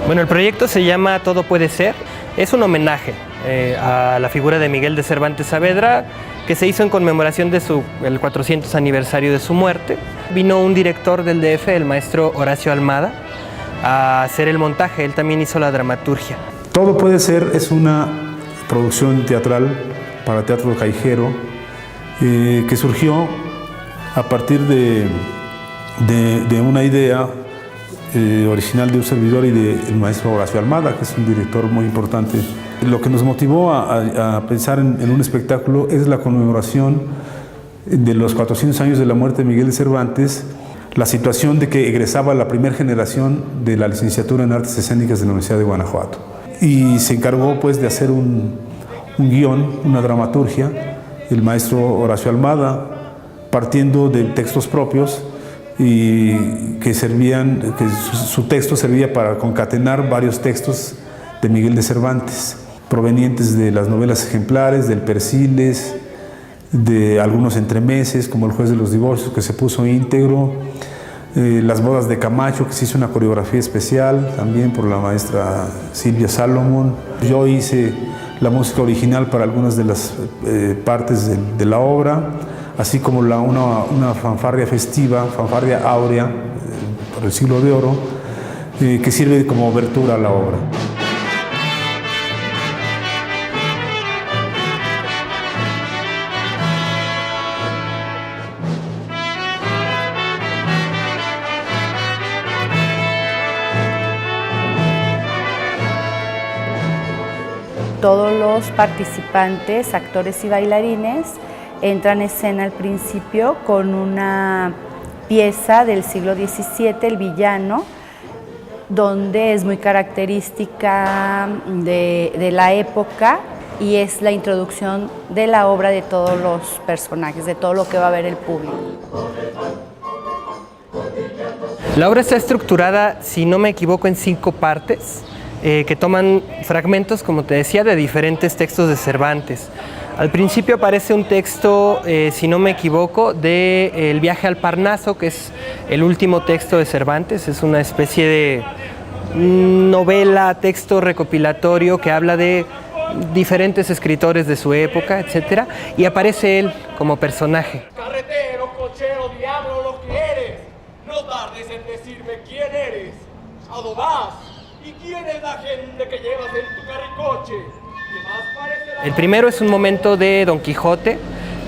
Bueno, el proyecto se llama Todo puede ser. Es un homenaje a la figura de Miguel de Cervantes Saavedra, que se hizo en conmemoración de el 400 aniversario de su muerte. Vino un director del DF, el maestro Horacio Almada, a hacer el montaje. Él también hizo la dramaturgia. Todo puede ser es una producción teatral para teatro callejero que surgió a partir de una idea original de un servidor y del maestro Horacio Almada, que es un director muy importante. Lo que nos motivó a pensar en un espectáculo es la conmemoración de los 400 años de la muerte de Miguel de Cervantes, la situación de que egresaba la primera generación de la licenciatura en Artes Escénicas de la Universidad de Guanajuato. Y se encargó pues de hacer un guión, una dramaturgia, el maestro Horacio Almada, partiendo de textos propios, y que su texto servía para concatenar varios textos de Miguel de Cervantes, provenientes de las novelas ejemplares, del Persiles, de algunos entremeses, como El juez de los divorcios, que se puso íntegro, Las bodas de Camacho, que se hizo una coreografía especial también por la maestra Silvia Salomón. Yo hice la música original para algunas de las partes de la obra, así como una fanfarria festiva, fanfarria áurea, por el Siglo de Oro, que sirve como obertura a la obra. Todos los participantes, actores y bailarines, entran en escena al principio con una pieza del siglo XVII, El villano, donde es muy característica de la época y es la introducción de la obra de todos los personajes, de todo lo que va a ver el público. La obra está estructurada, si no me equivoco, en 5 partes, que toman fragmentos, como te decía, de diferentes textos de Cervantes. Al principio aparece un texto, si no me equivoco, de El viaje al Parnaso, que es el último texto de Cervantes. Es una especie de novela, texto recopilatorio que habla de diferentes escritores de su época, etc. Y aparece él como personaje. Carretero, cochero, diablo, lo que eres, no tardes en decirme quién eres, a dónde vas y quién es la gente que llevas en tu carricoche. El primero es un momento de Don Quijote,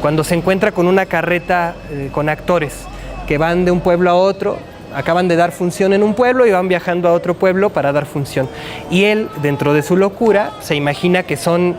cuando se encuentra con una carreta con actores que van de un pueblo a otro, acaban de dar función en un pueblo y van viajando a otro pueblo para dar función. Y él, dentro de su locura, se imagina que son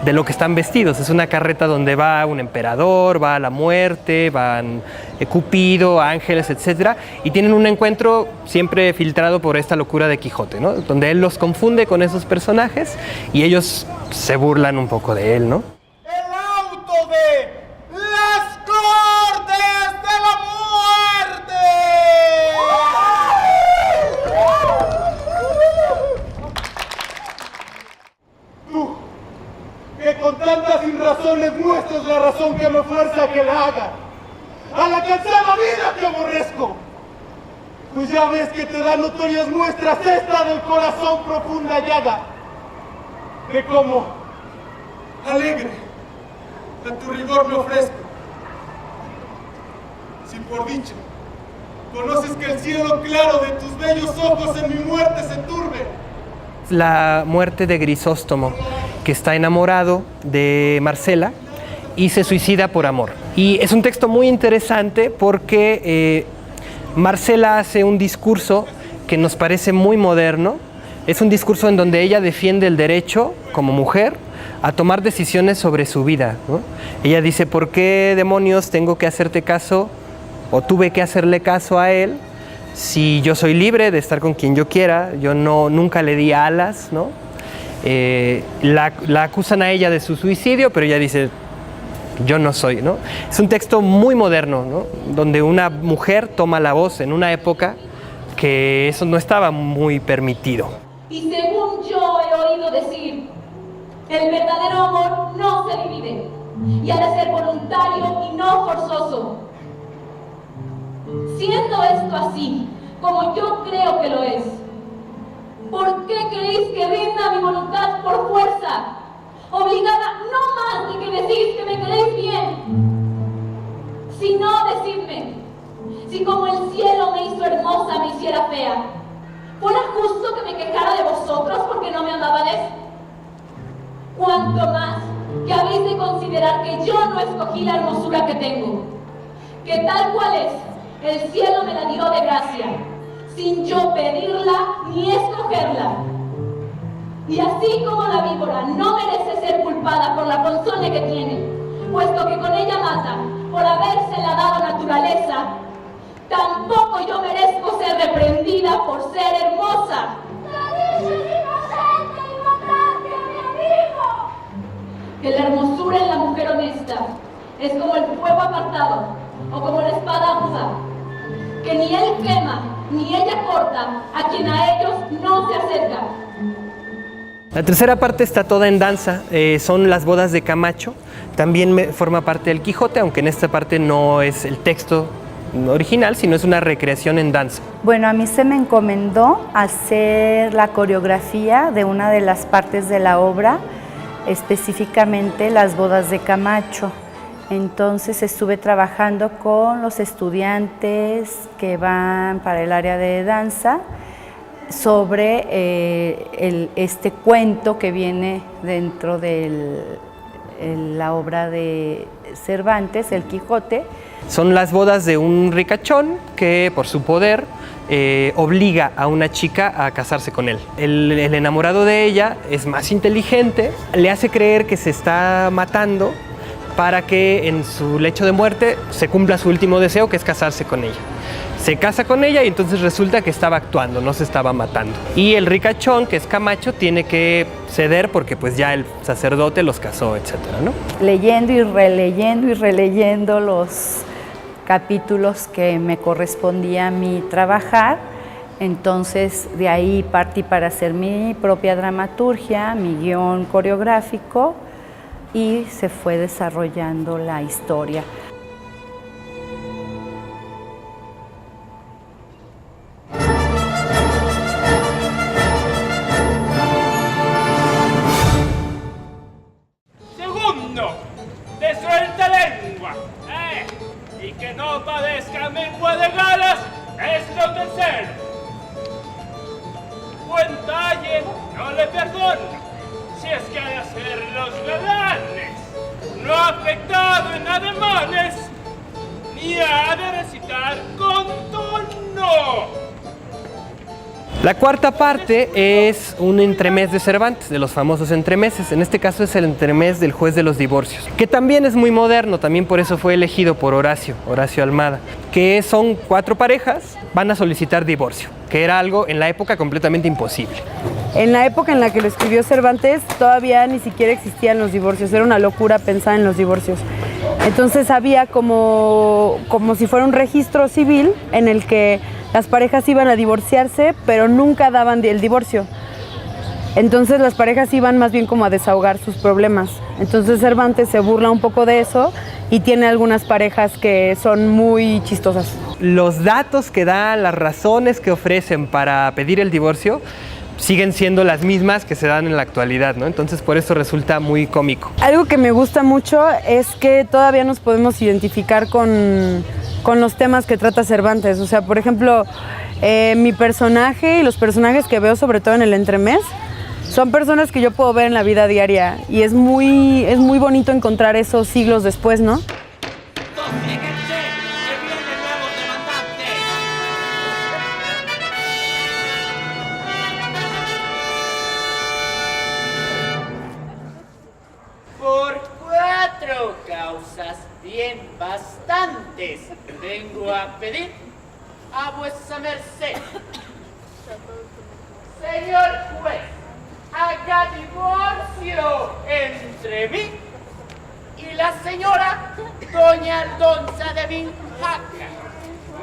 de lo que están vestidos. Es una carreta donde va un emperador, va a la muerte, van Cupido, ángeles, etc. Y tienen un encuentro siempre filtrado por esta locura de Quijote, ¿no? Donde él los confunde con esos personajes y ellos se burlan un poco de él, ¿no? El auto de las Cortes de la Muerte. Tú, que con tantas sinrazones muestras la razón que me fuerza a que la haga, a la cansada vida que aborrezco, pues ya ves que te da notorias muestras esta del corazón profunda llaga, de cómo alegre a tu rigor me ofrezco. Si por dicha conoces que el cielo claro de tus bellos ojos en mi muerte se turbe. La muerte de Grisóstomo, que está enamorado de Marcela y se suicida por amor. Y es un texto muy interesante porque Marcela hace un discurso que nos parece muy moderno. Es un discurso en donde ella defiende el derecho, como mujer, a tomar decisiones sobre su vida, ¿no? Ella dice, ¿por qué demonios tengo que hacerte caso o tuve que hacerle caso a él si yo soy libre de estar con quien yo quiera? Yo nunca le di alas, ¿no? La acusan a ella de su suicidio, pero ella dice, yo no soy, ¿no? Es un texto muy moderno, ¿no? Donde una mujer toma la voz en una época que eso no estaba muy permitido. Y según yo he oído decir, el verdadero amor no se divide y ha de ser voluntario y no forzoso. Siendo esto así, como yo creo que lo es, ¿por qué por fuerza, obligada no más de que decís que me queréis bien, sino decidme, si como el cielo me hizo hermosa, me hiciera fea, ¿fuera justo que me quejara de vosotros porque no me amabades? Cuanto más que habéis de considerar que yo no escogí la hermosura que tengo, que tal cual es, el cielo me la dio de gracia, sin yo pedirla ni escogerla. Y así como la víbora no merece ser culpada por la ponzoña que tiene, puesto que con ella mata por habérsela dado naturaleza, tampoco yo merezco ser reprendida por ser hermosa. Que la hermosura en la mujer honesta es como el fuego apartado o como la espada aguda, que ni él quema ni ella corta a quien a ellos no se acerca. La tercera parte está toda en danza, son las bodas de Camacho, también forma parte del Quijote, aunque en esta parte no es el texto original, sino es una recreación en danza. Bueno, a mí se me encomendó hacer la coreografía de una de las partes de la obra, específicamente las bodas de Camacho. Entonces estuve trabajando con los estudiantes que van para el área de danza sobre este cuento que viene dentro de la obra de Cervantes, El Quijote. Son las bodas de un ricachón que por su poder obliga a una chica a casarse con él. El enamorado de ella es más inteligente, le hace creer que se está matando para que en su lecho de muerte se cumpla su último deseo, que es casarse con ella. Se casa con ella y entonces resulta que estaba actuando, no se estaba matando. Y el ricachón, que es Camacho, tiene que ceder porque pues ya el sacerdote los casó, etcétera, ¿no? Leyendo y releyendo los capítulos que me correspondía a mí trabajar, entonces de ahí partí para hacer mi propia dramaturgia, mi guión coreográfico, y se fue desarrollando la historia. Segundo, de suelta lengua, y que no padezca mengua de galas, es lo tercero. Buen talle no le perdono, si es que ha de hacer los galanes, no ha afectado en ademanes, ni ha de recitar con tono. La cuarta parte es un entremés de Cervantes, de los famosos entremeses. En este caso es el entremés del juez de los divorcios, que también es muy moderno, también por eso fue elegido por Horacio Almada, que son 4 parejas, van a solicitar divorcio, que era algo en la época completamente imposible. En la época en la que lo escribió Cervantes todavía ni siquiera existían los divorcios, era una locura pensar en los divorcios. Entonces había como si fuera un registro civil en el que las parejas iban a divorciarse, pero nunca daban el divorcio. Entonces las parejas iban más bien como a desahogar sus problemas. Entonces Cervantes se burla un poco de eso y tiene algunas parejas que son muy chistosas. Los datos que dan, las razones que ofrecen para pedir el divorcio siguen siendo las mismas que se dan en la actualidad, ¿no? Entonces por eso resulta muy cómico. Algo que me gusta mucho es que todavía nos podemos identificar con los temas que trata Cervantes. O sea, por ejemplo, mi personaje y los personajes que veo, sobre todo en el entremés, son personas que yo puedo ver en la vida diaria y es muy bonito encontrar esos siglos después, ¿no? Por 4 causas bien bastantes vengo a pedir a vuesa merced. Señor juez, haga divorcio entre mí y la señora doña Aldonza de Vinjaca,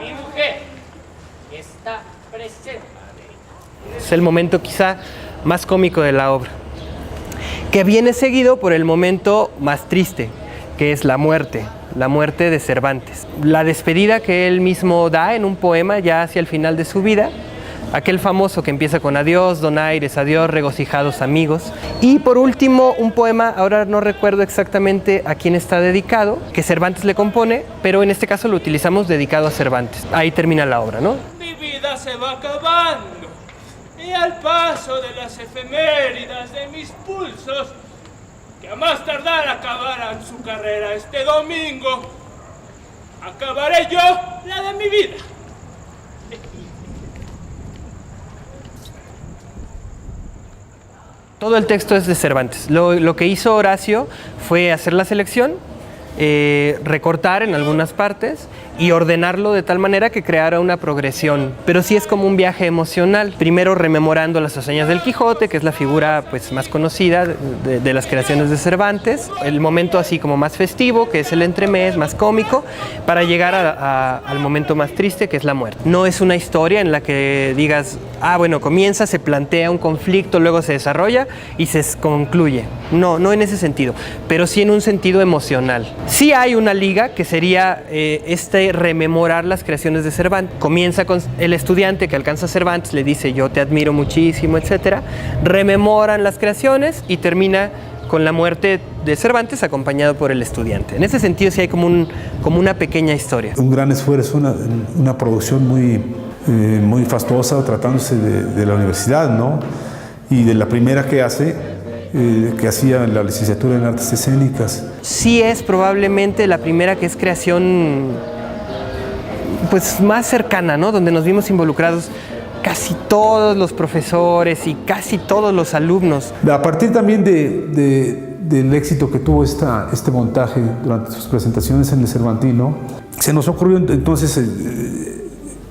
mi mujer, que está presente. Es el momento quizá más cómico de la obra, que viene seguido por el momento más triste, que es la muerte de Cervantes. La despedida que él mismo da en un poema ya hacia el final de su vida, aquel famoso que empieza con adiós, donaires, adiós, regocijados amigos. Y por último, un poema, ahora no recuerdo exactamente a quién está dedicado, que Cervantes le compone, pero en este caso lo utilizamos dedicado a Cervantes. Ahí termina la obra, ¿no? Mi vida se va acabando, y al paso de las efeméridas de mis pulsos, que a más tardar acabarán su carrera este domingo, acabaré yo la de mi vida. Todo el texto es de Cervantes. Lo que hizo Horacio fue hacer la selección, recortar en algunas partes y ordenarlo de tal manera que creara una progresión. Pero sí es como un viaje emocional. Primero rememorando las hazañas del Quijote, que es la figura pues, más conocida de las creaciones de Cervantes. El momento así como más festivo, que es el entremés, más cómico, para llegar al momento más triste, que es la muerte. No es una historia en la que digas, bueno, comienza, se plantea un conflicto, luego se desarrolla y se concluye. No en ese sentido, pero sí en un sentido emocional. Sí hay una liga que sería rememorar las creaciones de Cervantes. Comienza con el estudiante que alcanza a Cervantes, le dice yo te admiro muchísimo, etc. Rememoran las creaciones y termina con la muerte de Cervantes acompañado por el estudiante. En ese sentido sí hay como una pequeña historia. Un gran esfuerzo, una producción muy fastuosa tratándose de la universidad, ¿no? Y de la primera que hacía la licenciatura en Artes Escénicas. Sí es probablemente la primera que es creación pues más cercana, ¿no? Donde nos vimos involucrados casi todos los profesores y casi todos los alumnos. A partir también del éxito que tuvo este montaje durante sus presentaciones en el Cervantino, se nos ocurrió entonces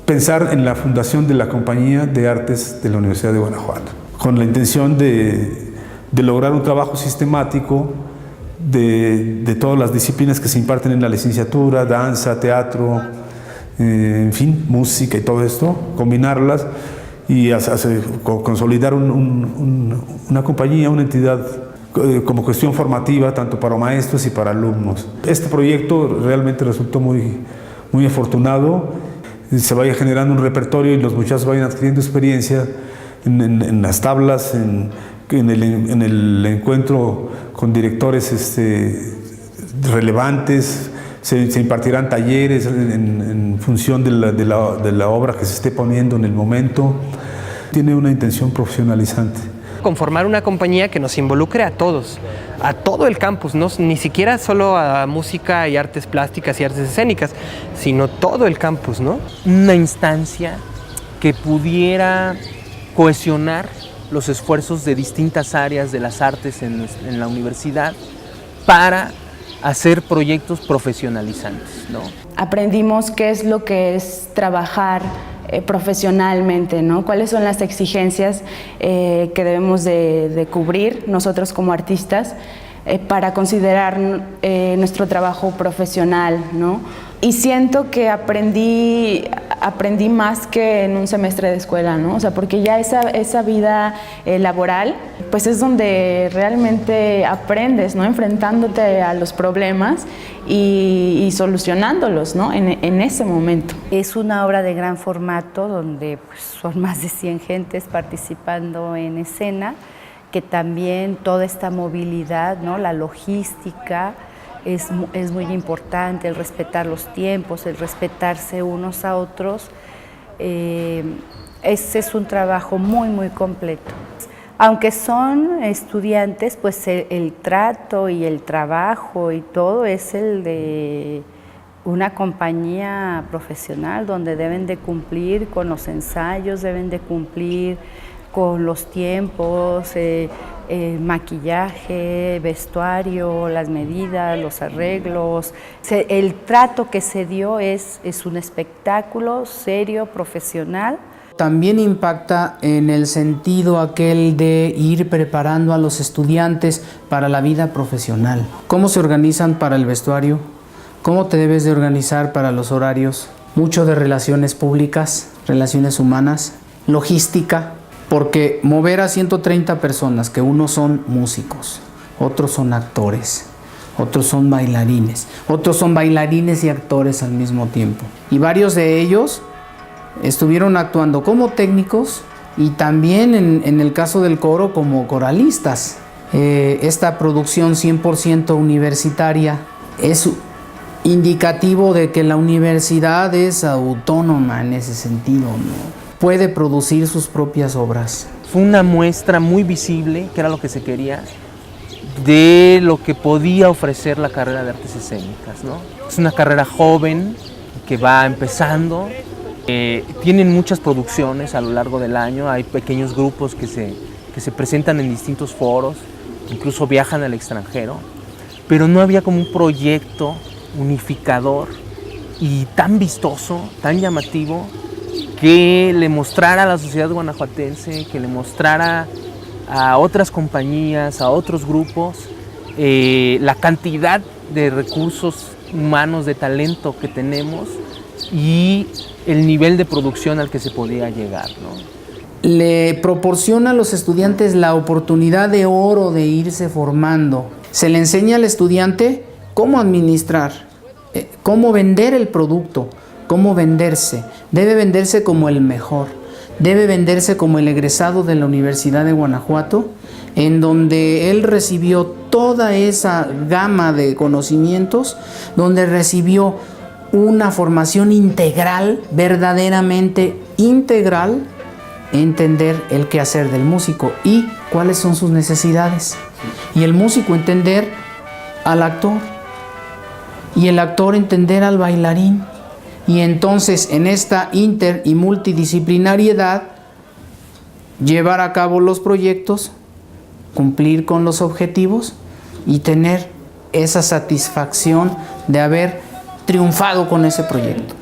pensar en la fundación de la Compañía de Artes de la Universidad de Guanajuato, con la intención de lograr un trabajo sistemático de todas las disciplinas que se imparten en la licenciatura, danza, teatro, en fin, música y todo esto, combinarlas y consolidar una compañía, una entidad como cuestión formativa, tanto para maestros y para alumnos. Este proyecto realmente resultó muy afortunado, se vaya generando un repertorio y los muchachos vayan adquiriendo experiencia en las tablas, en el encuentro con directores relevantes. Se impartirán talleres en función de la obra que se esté poniendo en el momento. Tiene una intención profesionalizante. Conformar una compañía que nos involucre a todos, a todo el campus, no ni siquiera solo a música y artes plásticas y artes escénicas, sino todo el campus, ¿no? Una instancia que pudiera cohesionar los esfuerzos de distintas áreas de las artes en la universidad para hacer proyectos profesionalizantes, ¿no? Aprendimos qué es lo que es trabajar profesionalmente, ¿no? Cuáles son las exigencias que debemos de cubrir nosotros como artistas para considerar nuestro trabajo profesional, ¿no? Y siento que aprendí más que en un semestre de escuela, ¿no? O sea, porque ya esa vida laboral, pues es donde realmente aprendes, ¿no? Enfrentándote a los problemas y solucionándolos, ¿no? En ese momento. Es una obra de gran formato donde pues, son más de 100 gentes participando en escena, que también toda esta movilidad, ¿no? La logística, es muy importante, el respetar los tiempos, el respetarse unos a otros. Ese es un trabajo muy completo. Aunque son estudiantes, pues el trato y el trabajo y todo es el de una compañía profesional donde deben de cumplir con los ensayos, deben de cumplir con los tiempos, maquillaje, vestuario, las medidas, los arreglos. El trato que se dio es un espectáculo serio, profesional. También impacta en el sentido aquel de ir preparando a los estudiantes para la vida profesional. ¿Cómo se organizan para el vestuario? ¿Cómo te debes de organizar para los horarios? Mucho de relaciones públicas, relaciones humanas, logística. Porque mover a 130 personas, que unos son músicos, otros son actores, otros son bailarines y actores al mismo tiempo. Y varios de ellos estuvieron actuando como técnicos y también en el caso del coro como coralistas. Esta producción 100% universitaria es indicativo de que la universidad es autónoma en ese sentido, ¿no? Puede producir sus propias obras. Fue una muestra muy visible, que era lo que se quería, de lo que podía ofrecer la carrera de artes escénicas, ¿no? Es una carrera joven que va empezando, tienen muchas producciones a lo largo del año, hay pequeños grupos que se presentan en distintos foros, incluso viajan al extranjero, pero no había como un proyecto unificador y tan vistoso, tan llamativo, que le mostrara a la sociedad guanajuatense, que le mostrara a otras compañías, a otros grupos, la cantidad de recursos humanos, de talento que tenemos y el nivel de producción al que se podía llegar, ¿no? Le proporciona a los estudiantes la oportunidad de oro de irse formando. Se le enseña al estudiante cómo administrar, cómo vender el producto, cómo venderse. Debe venderse como el mejor. Debe venderse como el egresado de la Universidad de Guanajuato, en donde él recibió toda esa gama de conocimientos, donde recibió una formación integral, verdaderamente integral, entender el quehacer del músico y cuáles son sus necesidades. Y el músico entender al actor, y el actor entender al bailarín. Y entonces en esta inter y multidisciplinariedad llevar a cabo los proyectos, cumplir con los objetivos y tener esa satisfacción de haber triunfado con ese proyecto.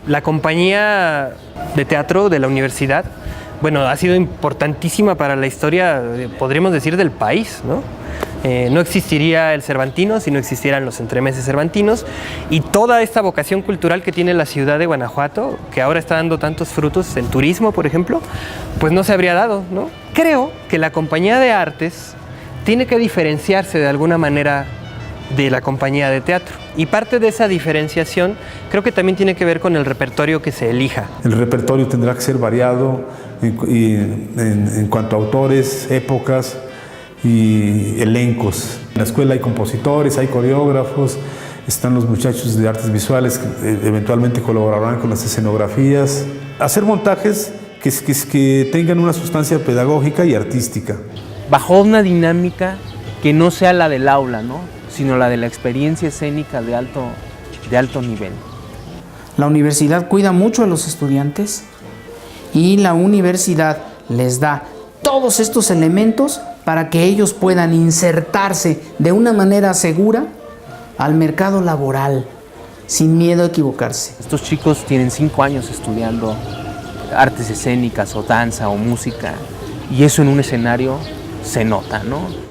La compañía de teatro de la universidad, bueno, ha sido importantísima para la historia, podríamos decir, del país, ¿no? No existiría el Cervantino si no existieran los entremeses cervantinos, y toda esta vocación cultural que tiene la ciudad de Guanajuato, que ahora está dando tantos frutos en turismo, por ejemplo, pues no se habría dado, ¿no? Creo que la compañía de artes tiene que diferenciarse de alguna manera de la compañía de teatro, y parte de esa diferenciación creo que también tiene que ver con el repertorio que se elija. El repertorio tendrá que ser variado en cuanto a autores, épocas y elencos. En la escuela hay compositores, hay coreógrafos, están los muchachos de artes visuales que eventualmente colaborarán con las escenografías. Hacer montajes que tengan una sustancia pedagógica y artística. Bajo una dinámica que no sea la del aula, ¿no?, sino la de la experiencia escénica de alto nivel. La universidad cuida mucho a los estudiantes y la universidad les da todos estos elementos para que ellos puedan insertarse de una manera segura al mercado laboral, sin miedo a equivocarse. Estos chicos tienen 5 años estudiando artes escénicas o danza o música, y eso en un escenario se nota, ¿no?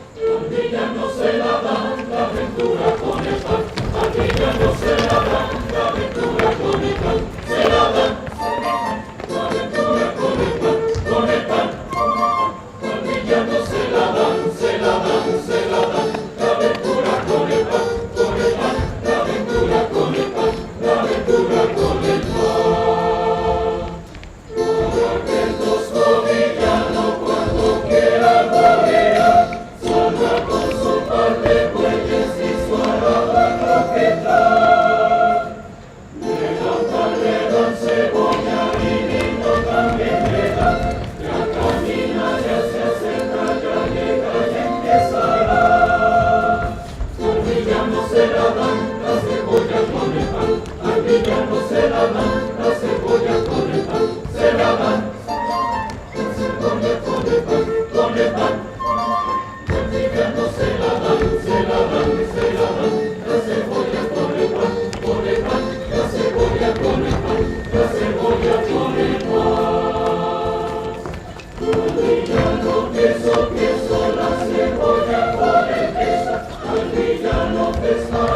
Queso, la cebolla con el queso, al villano pescado.